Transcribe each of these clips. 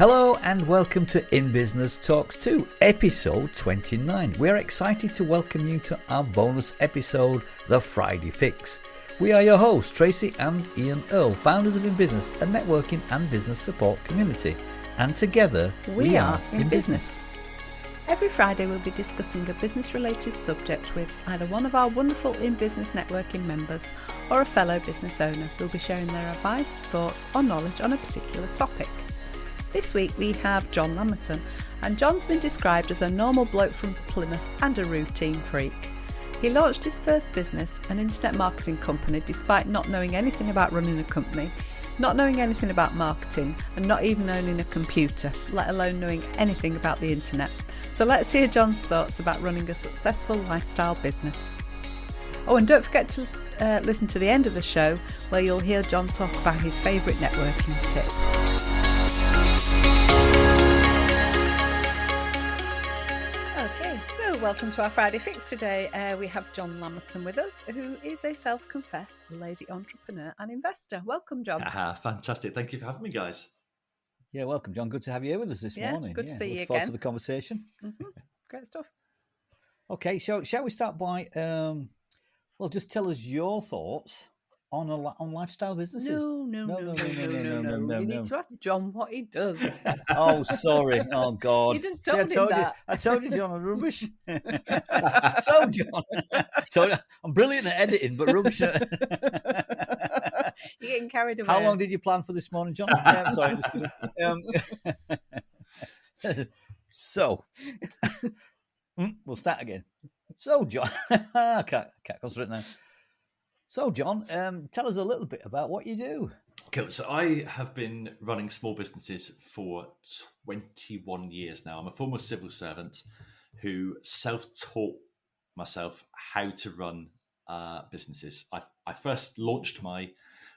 Hello and welcome to In Business Talks 2, episode 29. We are excited to welcome you to our bonus episode, The Friday Fix. We are your hosts, Tracy and Ian Earle, founders of In Business, a networking and business support community. And together, we are In Business. Every Friday we'll be discussing a business-related subject with either one of our wonderful In Business networking members or a fellow business owner who'll be sharing their advice, thoughts or knowledge on a particular topic. This week we have John Lamerton, and John's been described as a normal bloke from Plymouth and a routine freak. He launched his first business, an internet marketing company, despite not knowing anything about running a company, not knowing anything about marketing, and not even owning a computer, let alone knowing anything about the internet. So let's hear John's thoughts about running a successful lifestyle business. Oh, and don't forget to listen to the end of the show where you'll hear John talk about his favourite networking tip. Okay, so welcome to our Friday Fix today. We have John Lamerton with us, who is a self-confessed lazy entrepreneur and investor. Welcome, John. Fantastic. Thank you for having me, guys. Yeah, welcome, John. Good to have you here with us this morning. Good to see you look forward again. to the conversation. Mm-hmm. Great stuff. Okay, so shall we start by, just tell us your thoughts on lifestyle businesses. No. You need to ask John what he does. Oh, sorry. Oh, God. You just told him that. I told you, John, I'm rubbish. So, John, I'm brilliant at editing, but rubbish. You're getting carried away. How long did you plan for this morning, John? Yeah, I'm sorry. Just kidding. So, we'll start again. So, John, I can't concentrate now. So, John, tell us a little bit about what you do. Cool. So I have been running small businesses for 21 years now. I'm a former civil servant who self-taught myself how to run businesses. I first launched my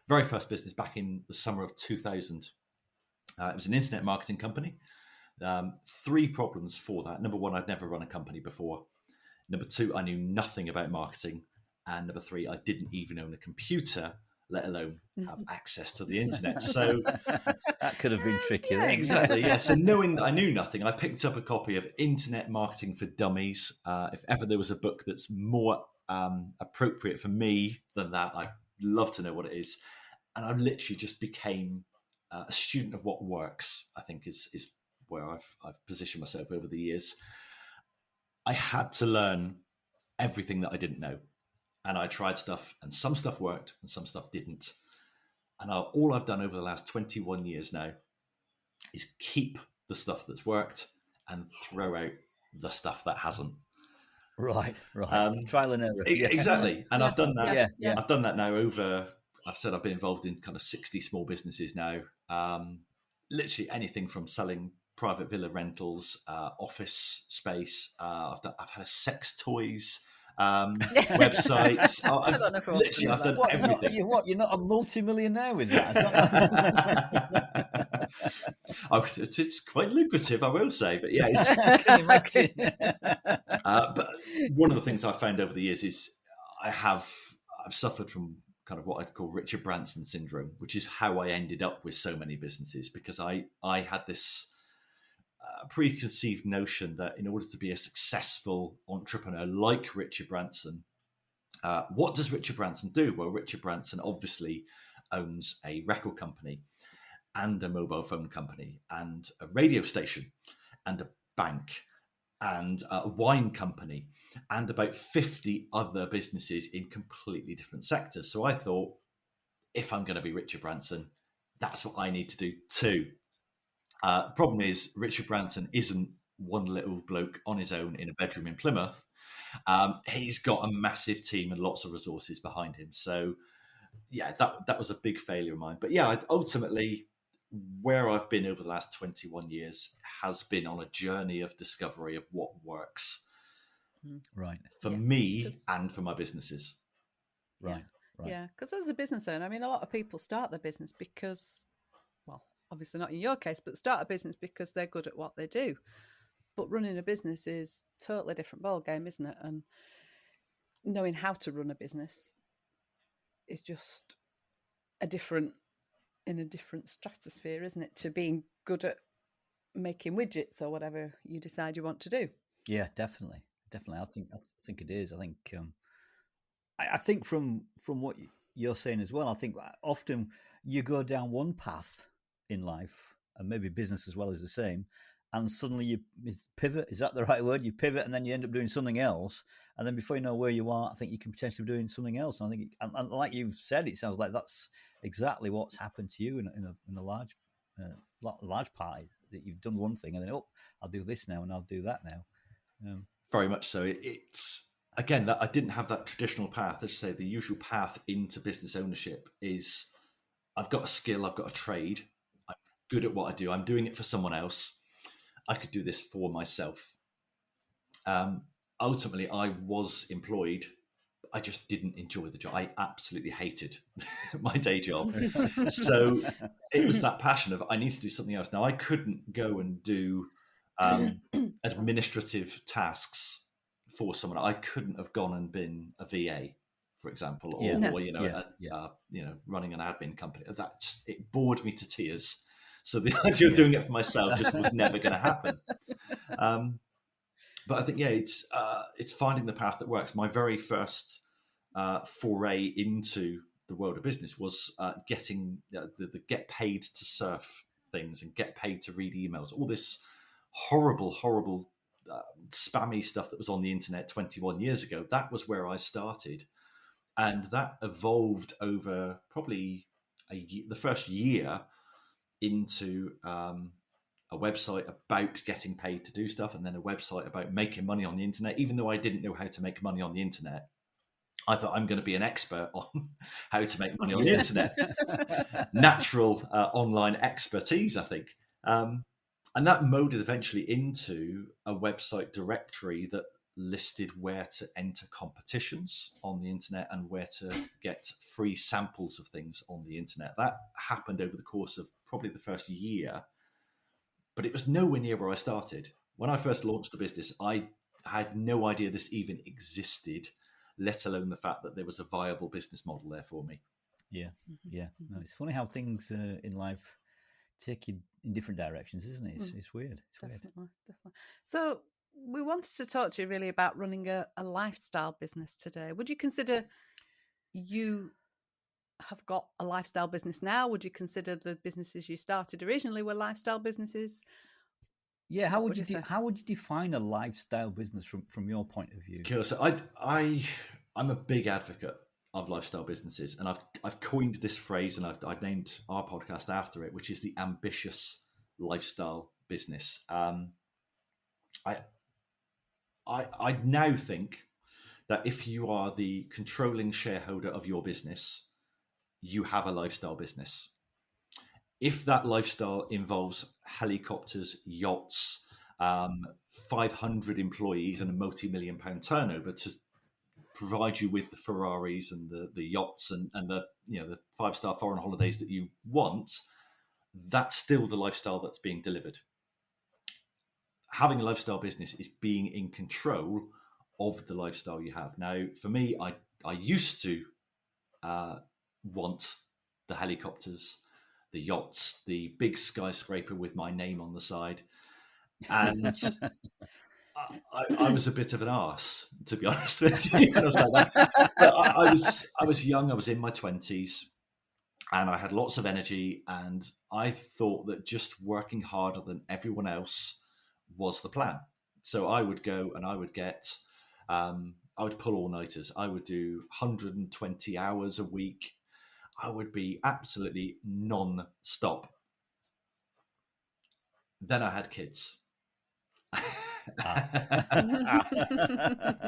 very first business back in the summer of 2000. It was an internet marketing company. 3 problems for that. Number 1, I'd never run a company before. Number 2, I knew nothing about marketing. And number 3, I didn't even own a computer, let alone have access to the internet. So that could have been tricky. Yeah, exactly. Yeah. So knowing that I knew nothing, I picked up a copy of Internet Marketing for Dummies. If ever there was a book that's more appropriate for me than that, I'd love to know what it is. And I literally just became a student of what works, I think is where I've positioned myself over the years. I had to learn everything that I didn't know. And I tried stuff, and some stuff worked and some stuff didn't. And all I've done over the last 21 years now is keep the stuff that's worked and throw out the stuff that hasn't. Right. Trial and error. Exactly. And I've done that. Yeah. I've done that now I've said I've been involved in kind of 60 small businesses now. Literally anything from selling private villa rentals, office space. I've had a sex toys websites. I've done everything. You're not a multi-millionaire with that? It's quite lucrative, I will say. But yeah, but one of the things I've found over the years is I've suffered from kind of what I'd call Richard Branson syndrome, which is how I ended up with so many businesses, because I had this preconceived notion that in order to be a successful entrepreneur like Richard Branson, what does Richard Branson do? Well, Richard Branson obviously owns a record company and a mobile phone company and a radio station and a bank and a wine company and about 50 other businesses in completely different sectors. So I thought, if I'm going to be Richard Branson, that's what I need to do too. The problem is Richard Branson isn't one little bloke on his own in a bedroom in Plymouth. He's got a massive team and lots of resources behind him. So yeah, that was a big failure of mine. But yeah, ultimately where I've been over the last 21 years has been on a journey of discovery of what works. Right. For me and for my businesses. Right. Yeah, because as a business owner, I mean, a lot of people start their business because, well, obviously not in your case, but start a business because they're good at what they do. But running a business is a totally different ballgame, isn't it? And knowing how to run a business is just in a different stratosphere, isn't it? To being good at making widgets or whatever you decide you want to do. Yeah, definitely. I think it is. I think from what you're saying as well, I think often you go down one path in life, and maybe business as well is the same, and suddenly you pivot. Is that the right word? You pivot, and then you end up doing something else, and then before you know where you are, I think you can potentially be doing something else. And I think, and like you've said, it sounds like that's exactly what's happened to you in a large part. That you've done one thing, and then I'll do this now, and I'll do that now. Very much so. It's again that I didn't have that traditional path. As you say, the usual path into business ownership is I've got a skill, I've got a trade, I'm good at what I do, I'm doing it for someone else. I could do this for myself. Ultimately, I was employed. I just didn't enjoy the job. I absolutely hated my day job. So it was that passion of I need to do something else. Now, I couldn't go and do administrative tasks for someone. I couldn't have gone and been a VA, for example, or running an admin company. It bored me to tears. So the idea of doing it for myself just was never going to happen. But I think it's finding the path that works. My very first foray into the world of business was getting the get paid to surf things and get paid to read emails. All this horrible spammy stuff that was on the internet 21 years ago. That was where I started, and that evolved over probably the first year into a website about getting paid to do stuff, and then a website about making money on the internet. Even though I didn't know how to make money on the internet, I thought I'm going to be an expert on how to make money on the internet. Natural online expertise, I think. And that molded eventually into a website directory that listed where to enter competitions on the internet and where to get free samples of things on the internet. That happened over the course of probably the first year, but it was nowhere near where I started. When I first launched the business, I had no idea this even existed, let alone the fact that there was a viable business model there for me. Yeah. No, it's funny how things in life take you in different directions, isn't it? It's weird. Definitely. So we wanted to talk to you really about running a lifestyle business today. Would you consider you have got a lifestyle business now? Would you consider the businesses you started originally were lifestyle businesses? Yeah, how would you define a lifestyle business from your point of view? Cool. So I'm a big advocate of lifestyle businesses, and I've coined this phrase, and I've named our podcast after it, which is the ambitious lifestyle business. I now think that if you are the controlling shareholder of your business, you have a lifestyle business. If that lifestyle involves helicopters, yachts, 500 employees, and a multi-million pound turnover to provide you with the Ferraris and the yachts and the the 5-star foreign holidays that you want, that's still the lifestyle that's being delivered. Having a lifestyle business is being in control of the lifestyle you have. Now, for me, I used to want the helicopters, the yachts, the big skyscraper with my name on the side, and I was a bit of an arse, to be honest with you. I was like that. But I was young. I was in my 20s, and I had lots of energy. And I thought that just working harder than everyone else was the plan. So I would go and I would get, I would pull all-nighters. I would do 120 hours a week. I would be absolutely non-stop. Then I had kids.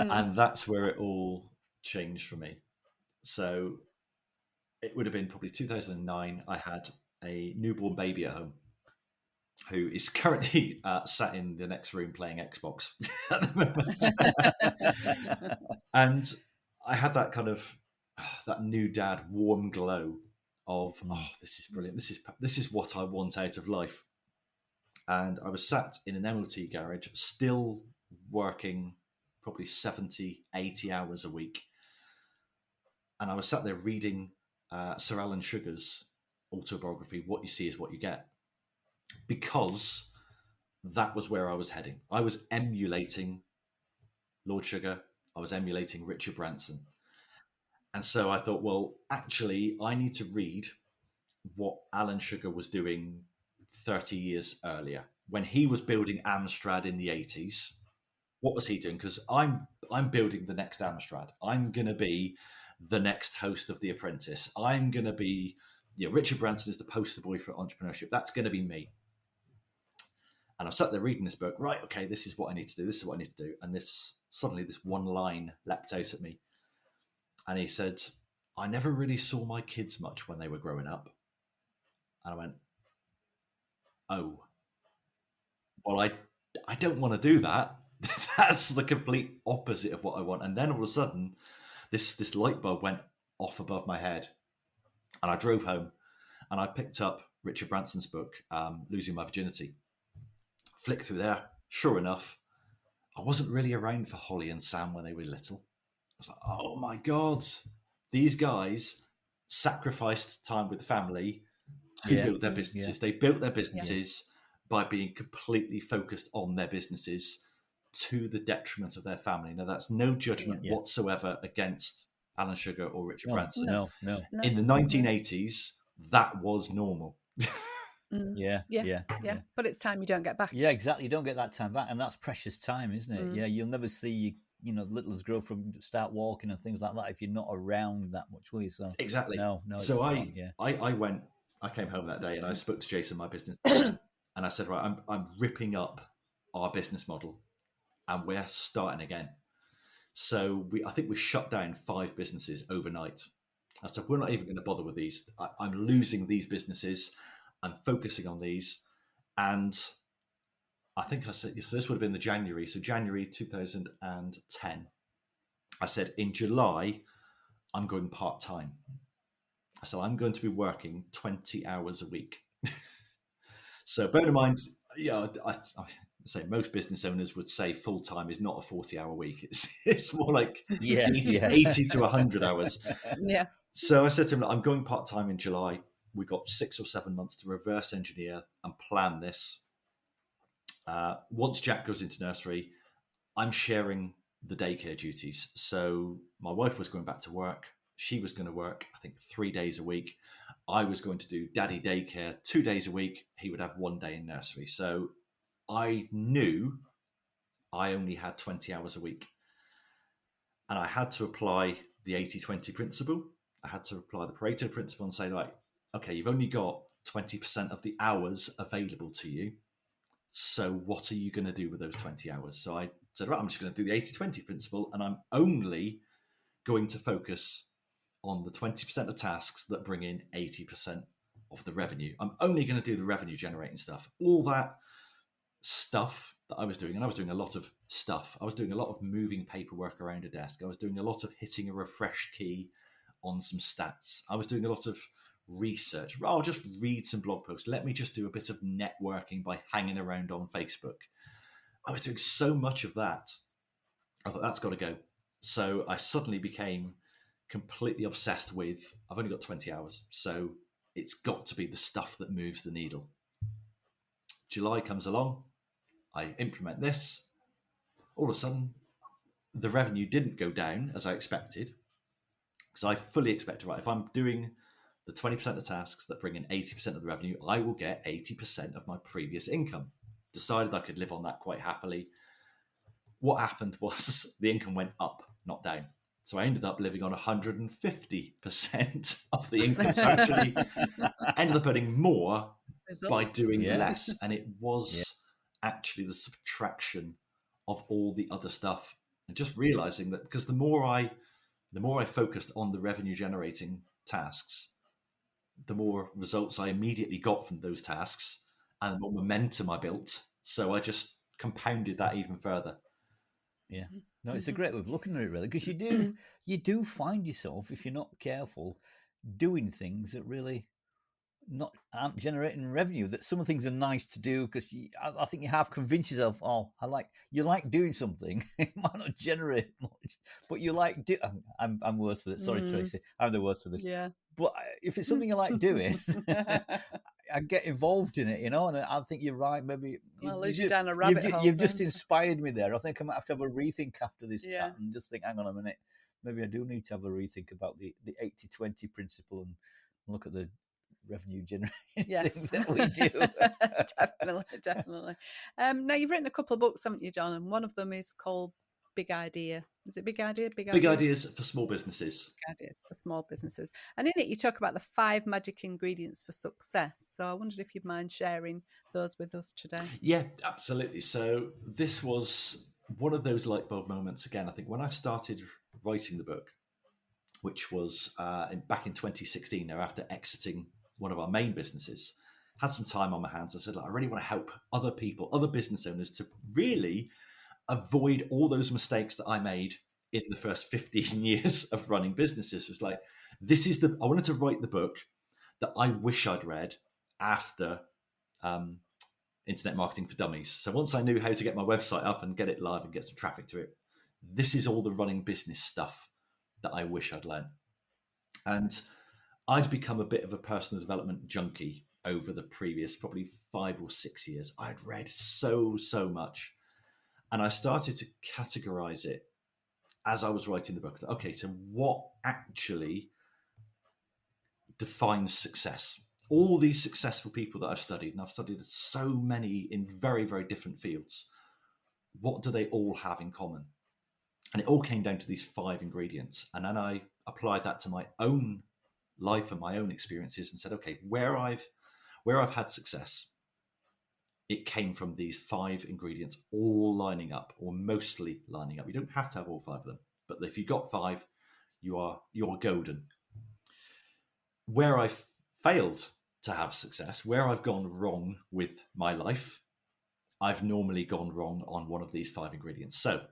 And that's where it all changed for me. So it would have been probably 2009. I had a newborn baby at home who is currently sat in the next room playing Xbox at the moment. And I had that kind of that new dad warm glow of this is brilliant. This is what I want out of life. And I was sat in an MOT garage, still working probably 70, 80 hours a week. And I was sat there reading Sir Alan Sugar's autobiography, What You See Is What You Get. Because that was where I was heading. I was emulating Lord Sugar. I was emulating Richard Branson. And so I thought, well, actually, I need to read what Alan Sugar was doing 30 years earlier. When he was building Amstrad in the 80s, what was he doing? Because I'm building the next Amstrad. I'm going to be the next host of The Apprentice. I'm going to be, Richard Branson is the poster boy for entrepreneurship. That's going to be me. And I sat there reading this book. Right, okay, this is what I need to do. This is what I need to do. And suddenly this one line leapt out at me. And he said, I never really saw my kids much when they were growing up. And I went, oh, well, I don't want to do that. That's the complete opposite of what I want. And then all of a sudden, this light bulb went off above my head. And I drove home and I picked up Richard Branson's book, Losing My Virginity. Flicked through there. Sure enough, I wasn't really around for Holly and Sam when they were little. I was like, oh my God, these guys sacrificed time with the family to build their businesses. Yeah. They built their businesses by being completely focused on their businesses to the detriment of their family. Now, that's no judgment whatsoever against Alan Sugar or Richard Branson. No. In the 1980s, that was normal. Yeah. But it's time you don't get back. Yeah, exactly. You don't get that time back, and that's precious time, isn't it? Yeah, you'll never see littlers grow from start walking and things like that if you're not around that much, will you? So exactly. No. So I came home that day and I spoke to Jason, my business partner, and I said, right, I'm ripping up our business model, and we're starting again. So I think we shut down 5 businesses overnight. I said, we're not even going to bother with these. I'm losing these businesses. I'm focusing on these. And I think I said, so this would have been the January. So January 2010. I said, in July, I'm going part-time. So I'm going to be working 20 hours a week. So bear in mind, I say most business owners would say full-time is not a 40-hour week. It's more like 80 to 100 hours. Yeah. So I said to him, I'm going part-time in July. We've got 6 or 7 months to reverse engineer and plan this. Once Jack goes into nursery, I'm sharing the daycare duties. So my wife was going back to work. She was going to work, I think, 3 days a week. I was going to do daddy daycare 2 days a week. He would have 1 day in nursery. So I knew I only had 20 hours a week. And I had to apply the 80-20 principle. I had to apply the Pareto principle and say, like, okay, you've only got 20% of the hours available to you. So what are you going to do with those 20 hours? So I said, right, I'm just going to do the 80-20 principle, and I'm only going to focus on the 20% of tasks that bring in 80% of the revenue. I'm only going to do the revenue generating stuff. All that stuff that I was doing, and I was doing a lot of stuff. I was doing a lot of moving paperwork around a desk. I was doing a lot of hitting a refresh key on some stats. I was doing a lot of research. I'll just read some blog posts. Let me just do a bit of networking by hanging around on Facebook. I was doing so much of that. I thought, that's got to go. So I suddenly became completely obsessed with, I've only got 20 hours, so it's got to be the stuff that moves the needle. July comes along. I implement this. All of a sudden, the revenue didn't go down as I expected, because I fully expected, right, if I'm doing the 20% of tasks that bring in 80% of the revenue, I will get 80% of my previous income. Decided I could live on that quite happily. What happened was the income went up, not down. So I ended up living on 150% of the income. So actually ended up earning more by doing less. And it was actually the subtraction of all the other stuff. And just realizing that, because the more I focused on the revenue generating tasks, the more results I immediately got from those tasks and the more momentum I built. So I just compounded that even further. Yeah. No, it's a great way of looking at it, really, because you do find yourself, if you're not careful, doing things that really aren't generating revenue. That some things are nice to do because I think you have convinced yourself, you like doing something. It might not generate much, but you like do. I'm worse for this. Sorry, Tracy, I'm the worst for this. Yeah. But if it's something you like doing, I get involved in it, and I think you're right. Maybe I'll lose you down a rabbit hole. You've just inspired me there. I think I might have to have a rethink after this Yeah. chat and just think, hang on a minute, maybe I do need to have a rethink about the 80-20 principle and look at the revenue generating things that we do. Definitely. Now, you've written a couple of books, haven't you, John? And one of them is called Big Idea. Is it Big Idea? Big Ideas for Small Businesses. Big Ideas for Small Businesses. And in it, you talk about the 5 magic ingredients for success. So I wondered if you'd mind sharing those with us today. Yeah, absolutely. So this was one of those light bulb moments again. I think when I started writing the book, which was back in 2016, now after exiting one of our main businesses, had some time on my hands. I said, I really want to help other people, other business owners, to really avoid all those mistakes that I made in the first 15 years of running businesses. It was like, I wanted to write the book that I wish I'd read after Internet Marketing for Dummies. So once I knew how to get my website up and get it live and get some traffic to it, this is all the running business stuff that I wish I'd learned. And I'd become a bit of a personal development junkie over the previous probably 5 or 6 years. I'd read so much. And I started to categorize it as I was writing the book. Okay, so what actually defines success? All these successful people that I've studied, and I've studied so many in very, very different fields, what do they all have in common? And it all came down to these 5 ingredients. And then I applied that to my own life and my own experiences and said, okay, where I've had success, it came from these 5 ingredients all lining up, or mostly lining up. You don't have to have all 5 of them, but if you've got 5, you're golden. Where I've failed to have success, where I've gone wrong with my life, I've normally gone wrong on one of these 5 ingredients. So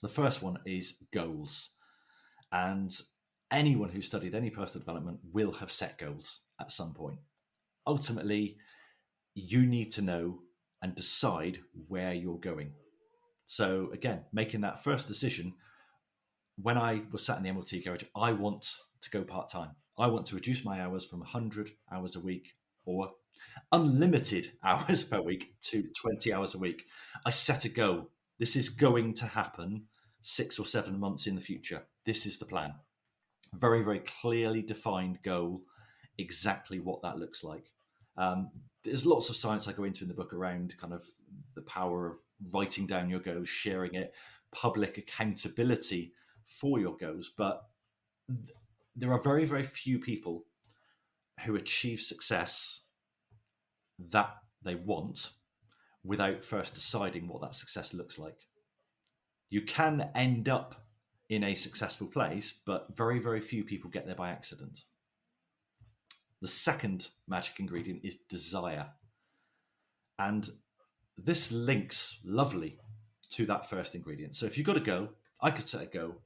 the first one is goals. And anyone who studied any personal development will have set goals at some point. Ultimately, you need to know and decide where you're going. So again, making that first decision, when I was sat in the MLT garage, I want to go part-time. I want to reduce my hours from 100 hours a week or unlimited hours per week to 20 hours a week. I set a goal. This is going to happen 6 or 7 months in the future. This is the plan. Very, very clearly defined goal, exactly what that looks like. There's lots of science I go into in the book around kind of the power of writing down your goals, sharing it, public accountability for your goals. But there are very, very few people who achieve success that they want without first deciding what that success looks like. You can end up in a successful place, but very, very few people get there by accident. The second magic ingredient is desire. And this links lovely to that first ingredient. So if you've got a go, I could set a go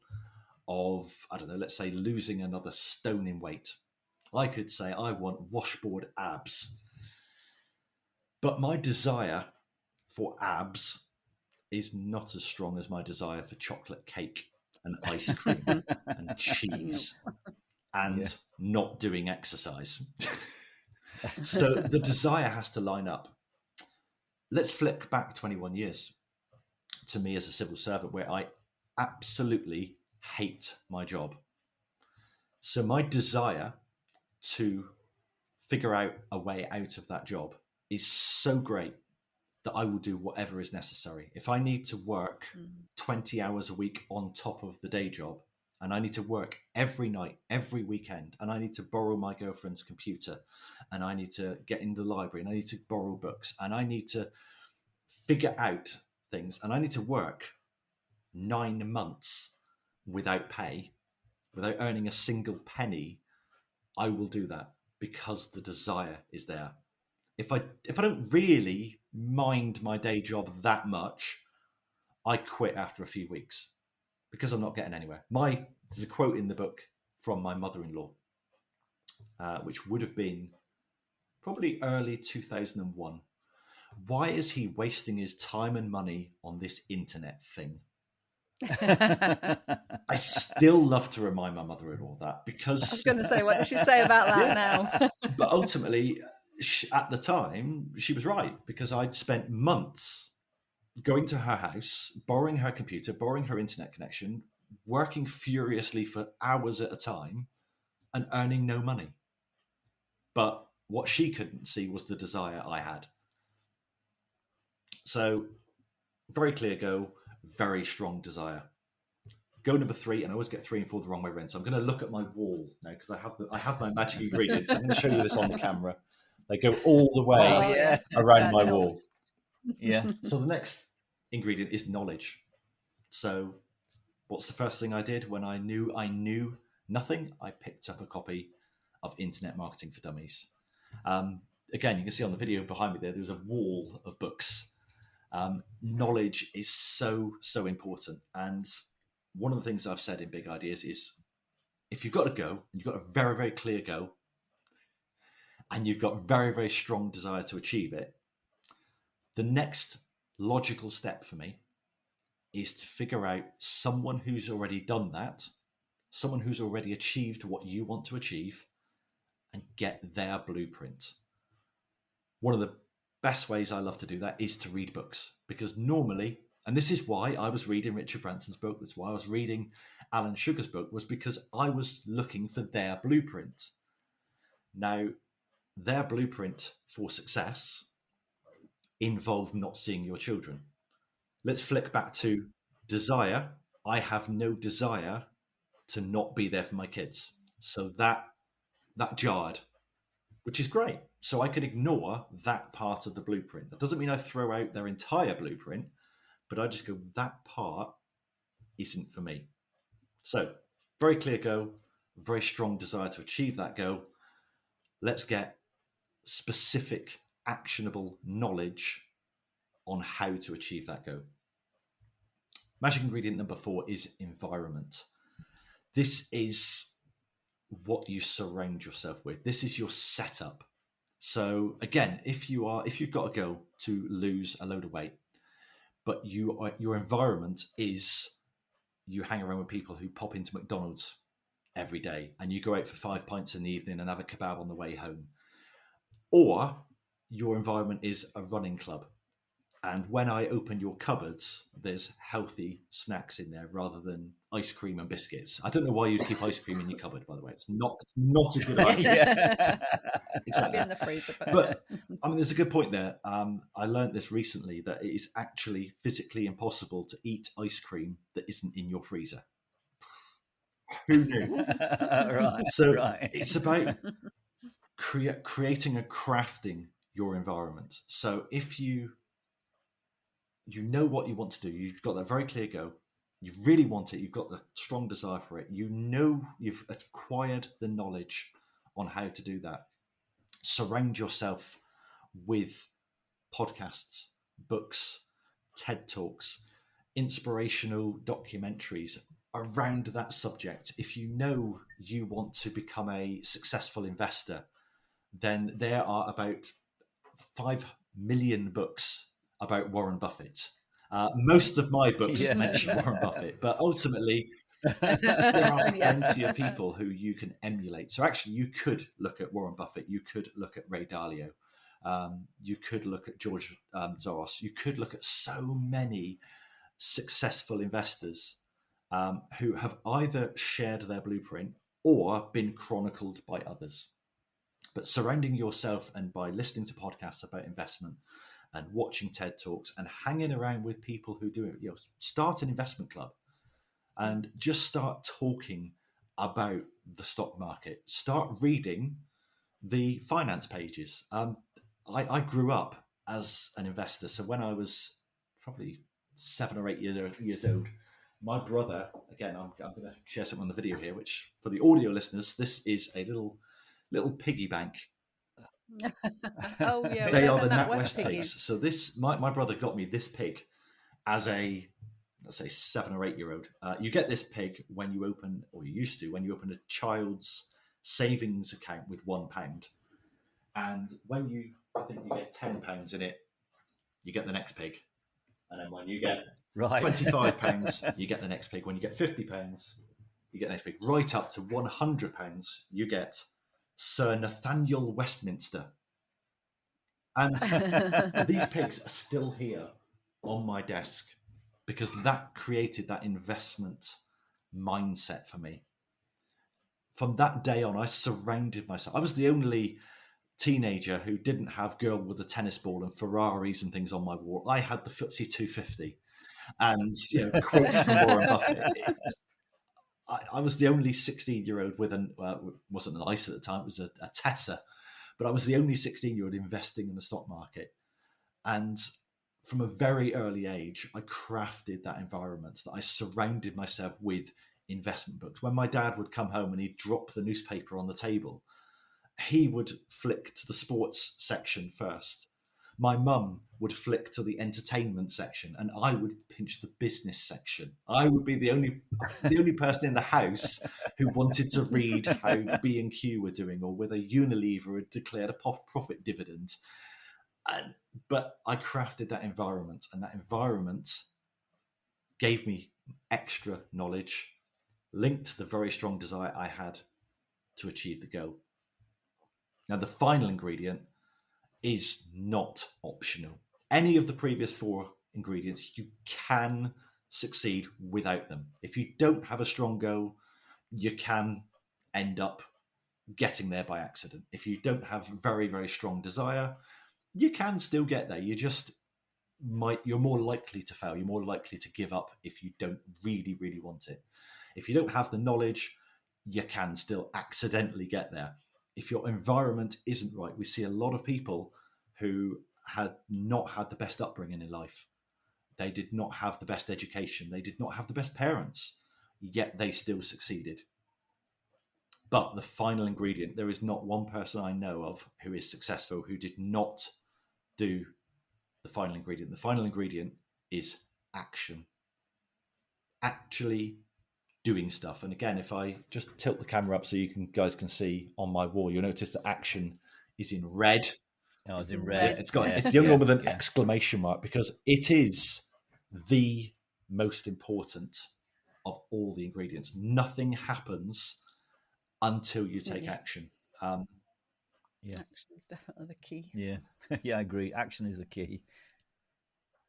of, I don't know, let's say losing another stone in weight. I could say I want washboard abs. But my desire for abs is not as strong as my desire for chocolate cake and ice cream and cheese and not doing exercise. So the desire has to line up. Let's flick back 21 years to me as a civil servant, where I absolutely hate my job. So my desire to figure out a way out of that job is so great that I will do whatever is necessary. If I need to work 20 hours a week on top of the day job, and I need to work every night, every weekend, and I need to borrow my girlfriend's computer, and I need to get in the library, and I need to borrow books, and I need to figure out things, and I need to work 9 months without pay, without earning a single penny, I will do that because the desire is there. If I don't really mind my day job that much, I quit after a few weeks because I'm not getting anywhere. There's a quote in the book from my mother-in-law, which would have been probably early 2001. Why is he wasting his time and money on this internet thing? I still love to remind my mother-in-law that, because I was going to say, what does she say about that now? But ultimately, at the time, she was right, because I'd spent months going to her house, borrowing her computer, borrowing her internet connection, working furiously for hours at a time, and earning no money. But what she couldn't see was the desire I had. So, very clear go, very strong desire. Go number 3, and I always get 3 and 4 the wrong way around. So I'm going to look at my wall now, because I have my magic ingredients. I'm going to show you this on the camera. They go all the way around my wall. Yeah. So the next ingredient is knowledge. So what's the first thing I did when I knew nothing? I picked up a copy of Internet Marketing for Dummies. Again, you can see on the video behind me there's a wall of books. Knowledge is so important. And one of the things I've said in Big Ideas is, if you've got a go, and you've got a very, very clear go, and you've got very, very strong desire to achieve it, the next logical step for me is to figure out someone who's already done that, someone who's already achieved what you want to achieve, and get their blueprint. One of the best ways I love to do that is to read books, because normally, and this is why I was reading Richard Branson's book, that's why I was reading Alan Sugar's book, was because I was looking for their blueprint. Now, their blueprint for success involved not seeing your children. Let's flick back to desire. I have no desire to not be there for my kids. So that jarred, which is great. So I could ignore that part of the blueprint. That doesn't mean I throw out their entire blueprint, but I just go, that part isn't for me. So very clear go, very strong desire to achieve that goal. Let's get specific, actionable knowledge on how to achieve that goal. Magic ingredient number 4 is environment. This is what you surround yourself with. This is your setup. So again, if you've got a goal to lose a load of weight, but your environment is, you hang around with people who pop into McDonald's every day, and you go out for 5 pints in the evening and have a kebab on the way home. Or your environment is a running club, and when I open your cupboards, there's healthy snacks in there rather than ice cream and biscuits. I don't know why you'd keep ice cream in your cupboard, by the way. It's not a good idea. Exactly. In the freezer. But I mean, there's a good point there. I learned this recently, that it is actually physically impossible to eat ice cream that isn't in your freezer. Who knew? It's about creating and crafting your environment. So if you know what you want to do, you've got that very clear goal, you really want it, you've got the strong desire for it, you know you've acquired the knowledge on how to do that. Surround yourself with podcasts, books, TED Talks, inspirational documentaries around that subject. If you know you want to become a successful investor, then there are about 5 million books about Warren Buffett. Most of my books mention Warren Buffett, but ultimately there are plenty of people who you can emulate. So actually, you could look at Warren Buffett, you could look at Ray Dalio, you could look at George Soros, you could look at so many successful investors who have either shared their blueprint or been chronicled by others. But surrounding yourself, and by listening to podcasts about investment and watching TED Talks and hanging around with people who do it, start an investment club and just start talking about the stock market. Start reading the finance pages. I grew up as an investor. So when I was probably 7 or 8 years old, my brother, again, I'm going to share something on the video here, which for the audio listeners, this is a little piggy bank. Oh yeah, they are the NatWest pigs. So this, my brother got me this pig as a, let's say, 7 or 8 year old. You get this pig when you open, or you used to, when you open a child's savings account with £1. And when I think you get £10 in it, you get the next pig. And then when you get £25, you get the next pig. When you get £50, you get the next pig. Right up to £100, you get Sir Nathaniel Westminster. And these pigs are still here on my desk because that created that investment mindset for me. From that day on, I surrounded myself. I was the only teenager who didn't have girl with a tennis ball and Ferraris and things on my wall. I had the FTSE 250 and quotes from Warren Buffett. I was the only 16-year-old with wasn't an ISA at the time, it was a Tesla, but I was the only 16-year-old investing in the stock market. And from a very early age, I crafted that environment, that I surrounded myself with investment books. When my dad would come home and he'd drop the newspaper on the table, he would flick to the sports section first. My mum would flick to the entertainment section, and I would pinch the business section. I would be the only person in the house who wanted to read how B&Q were doing, or whether Unilever had declared a profit dividend. But I crafted that environment, and that environment gave me extra knowledge, linked to the very strong desire I had to achieve the goal. Now, the final ingredient is not optional. Any of the previous 4 ingredients, you can succeed without them. If you don't have a strong goal, you can end up getting there by accident. If you don't have very, very strong desire, you can still get there. You're more likely to fail. You're more likely to give up if you don't really, really want it. If you don't have the knowledge, you can still accidentally get there. If your environment isn't right, we see a lot of people who had not had the best upbringing in life. They did not have the best education. They did not have the best parents, yet they still succeeded. But the final ingredient, there is not one person I know of who is successful who did not do the final ingredient. The final ingredient is action. Actually doing stuff. And again, if I just tilt the camera up so you guys can see on my wall, you'll notice that action is in red. Oh, it's in red. It's the only one with an exclamation mark, because it is the most important of all the ingredients. Nothing happens until you take action. Action is definitely the key. Yeah, I agree. Action is the key.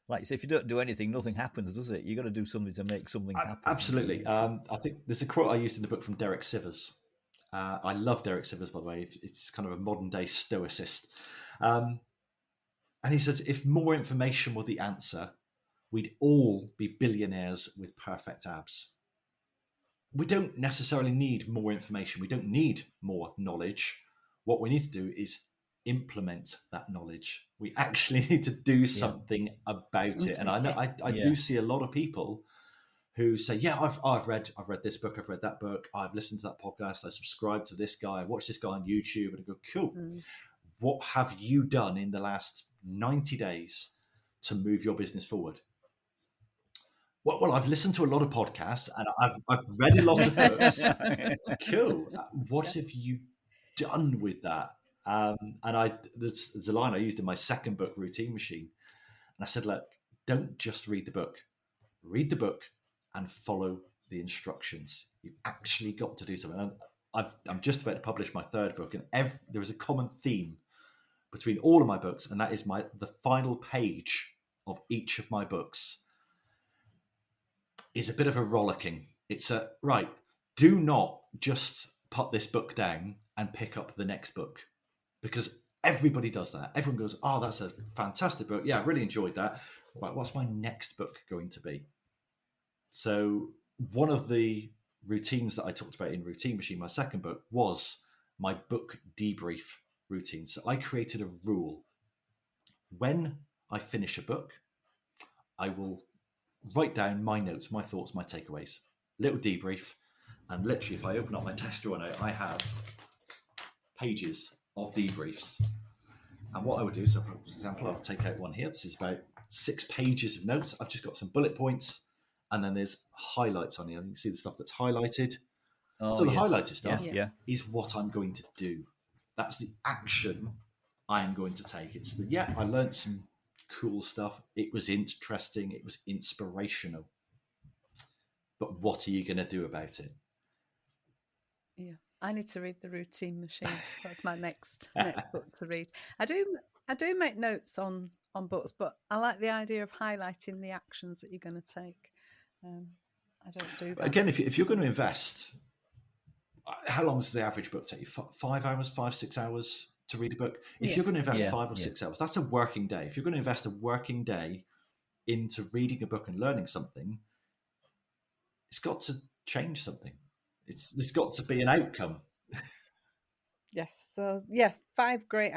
Like you say, if you don't do anything, nothing happens, does it? You've got to do something to make something happen. Absolutely. I think there's a quote I used in the book from Derek Sivers. I love Derek Sivers, by the way. It's kind of a modern day stoicist. And he says, if more information were the answer, we'd all be billionaires with perfect abs. We don't necessarily need more information. We don't need more knowledge. What we need to do is implement that knowledge. We actually need to do something about it. And I know I do see a lot of people who say, I've read this book, I've read that book, I've listened to that podcast, I subscribe to this guy, I watch this guy on YouTube, and I go, cool. What have you done in the last 90 days to move your business forward? Well, I've listened to a lot of podcasts and I've read a lot of books. Cool. What have you done with that? And there's a line I used in my second book, Routine Machine. And I said, look, don't just read the book and follow the instructions. You've actually got to do something. And I'm just about to publish my third book, and there is a common theme between all of my books, and that is the final page of each of my books is a bit of a rollicking. It's do not just put this book down and pick up the next book, because everybody does that. Everyone goes, oh, that's a fantastic book. Yeah, I really enjoyed that. Right, what's my next book going to be? So one of the routines that I talked about in Routine Machine, my second book, was my book debrief routine. So I created a rule. When I finish a book, I will write down my notes, my thoughts, my takeaways, little debrief. And literally, if I open up my text drawer now, I have pages of debriefs. And what I would do, so for example, I'll take out one here. This is about 6 pages of notes. I've just got some bullet points, and then there's highlights on here. You can see the stuff that's highlighted. So the highlighted stuff is what I'm going to do. That's the action I am going to take. It's I learned some cool stuff. It was interesting. It was inspirational. But what are you going to do about it? Yeah, I need to read The Routine Machine. That's my next book to read. I do I do make notes on books, but I like the idea of highlighting the actions that you're going to take. I don't do that. Again, if you're going to invest, how long does the average book take you? 5 hours, 5-6 hours to read a book? If you're going to invest 5 or 6 hours, that's a working day. If you're going to invest a working day into reading a book and learning something, it's got to change something. It's got to be an outcome. Yes. So 5 great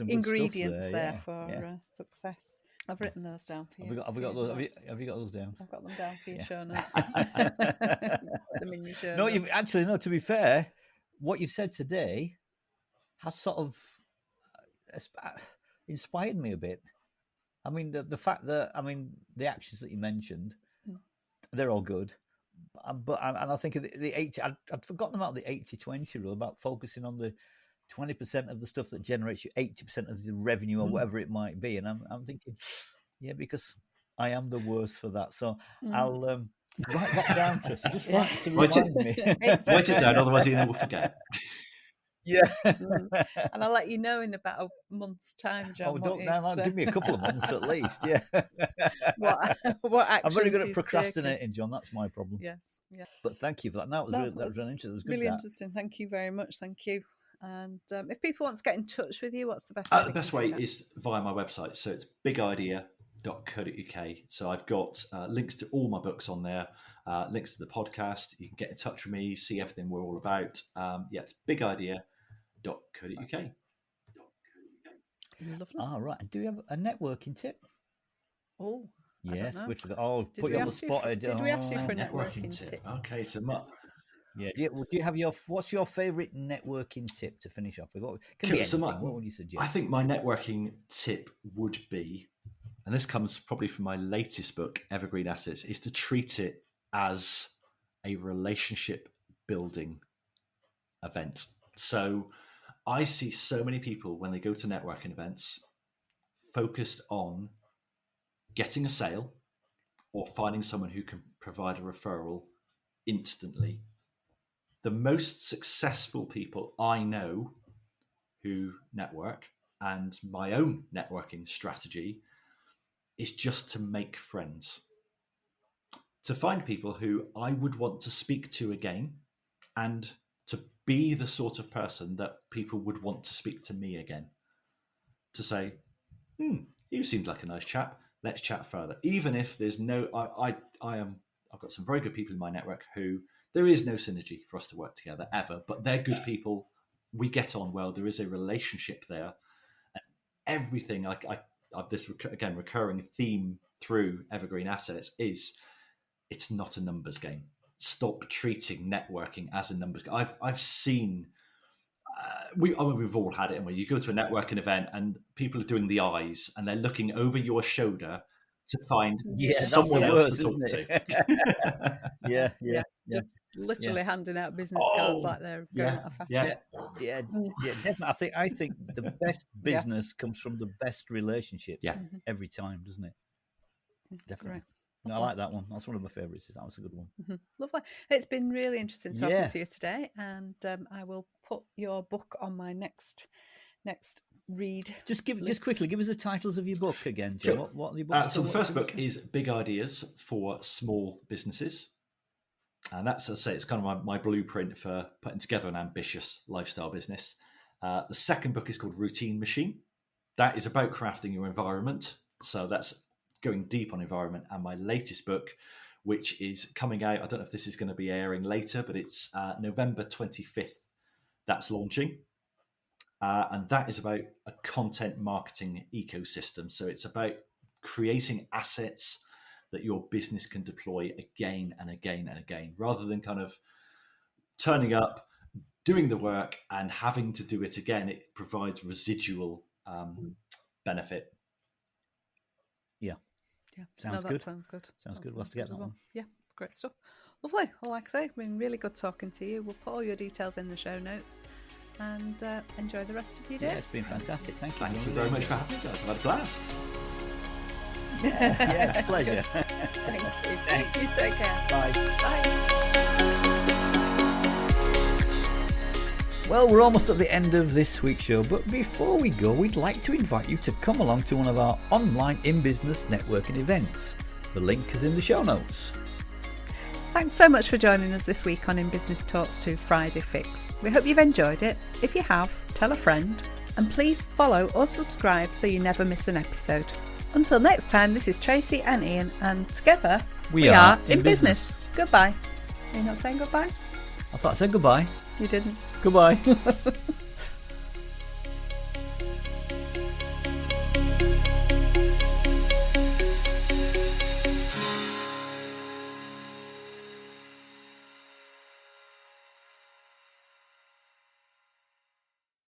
ingredients there for success. I've written those down for you. Have you got those down? I've got them down for your show notes. Put them in your show notes. To be fair, what you've said today has sort of inspired me a bit. I mean, the fact that, the actions that you mentioned, they're all good. But I think the 80, I'd forgotten about the 80-20 rule, about focusing on the 20% of the stuff that generates you 80% of the revenue or whatever it might be. And I'm thinking, because I am the worst for that. So I'll write that down, Chris. Just to remind me. Write it down, otherwise you will forget. Yeah. And I'll let you know in about a month's time, John. Give me a couple of months at least. Yeah. what actions I'm very good at procrastinating, John. That's my problem. Yes. Yeah. But thank you for that. That was really interesting. It was good. Really interesting. Thank you very much. Thank you. And if people want to get in touch with you, what's the best way? The best way is via my website. So it's bigidea.co.uk. So I've got links to all my books on there, links to the podcast. You can get in touch with me, see everything we're all about. It's bigidea.co.uk. Lovely. Right. And do you have a networking tip? Oh, yes. I don't know. Put you on the spot. Did we ask you for a networking tip? Okay, so yeah. Do you have what's your favourite networking tip to finish off with? What would you suggest? I think my networking tip would be, and this comes probably from my latest book, Evergreen Assets, is to treat it as a relationship building event. So I see so many people when they go to networking events focused on getting a sale or finding someone who can provide a referral instantly. The most successful people I know who network, and my own networking strategy, is just to make friends. To find people who I would want to speak to again, and to be the sort of person that people would want to speak to me again. To say, you seemed like a nice chap. Let's chat further. Even if there's I've got some very good people in my network who there is no synergy for us to work together ever, but they're good people. We get on well. There is a relationship there. And everything, I've this recurring theme through Evergreen Assets is it's not a numbers game. Stop treating networking as a numbers game. I've seen, we've all had it, and when you go to a networking event and people are doing the eyes and they're looking over your shoulder to find someone else to talk to. Yeah. Just literally handing out business cards like they're going out of fashion. Yeah, definitely. I think the best business comes from the best relationships every time, doesn't it? Definitely. Right. No, I like that one. That's one of my favourites. That was a good one. Lovely. It's been really interesting talking to you today, and I will put your book on my next read. Just quickly give us the titles of your book again, Joe. Sure. What are your books? So the first book is Big Ideas for Small Businesses, and that's, as I say, it's kind of my blueprint for putting together an ambitious lifestyle business. The second book is called Routine Machine. That is about crafting your environment. So that's going deep on environment. And my latest book, which is coming out, I don't know if this is going to be airing later, but it's November 25th. That's launching. And that is about a content marketing ecosystem. So it's about creating assets that your business can deploy again and again and again, rather than kind of turning up, doing the work and having to do it again. It provides residual benefit. Yeah. Sounds good. Sounds good. We'll have to get that one. Yeah, great stuff. Lovely. Well, like I say, it's been really good talking to you. We'll put all your details in the show notes, and enjoy the rest of your day. Yeah, it's been fantastic. Thank you. Thank you very much for having me, guys. I've had a blast. Yeah, it's a pleasure. Thank you. Thanks. You take care. Bye. Bye. Well, we're almost at the end of this week's show, but before we go, we'd like to invite you to come along to one of our online in-business networking events. The link is in the show notes. Thanks so much for joining us this week on In Business Talks 2 Friday Fix. We hope you've enjoyed it. If you have, tell a friend. And please follow or subscribe so you never miss an episode. Until next time, this is Tracy and Ian, and together we are in business. Goodbye. Are you not saying goodbye? I thought I said goodbye. You didn't. Goodbye.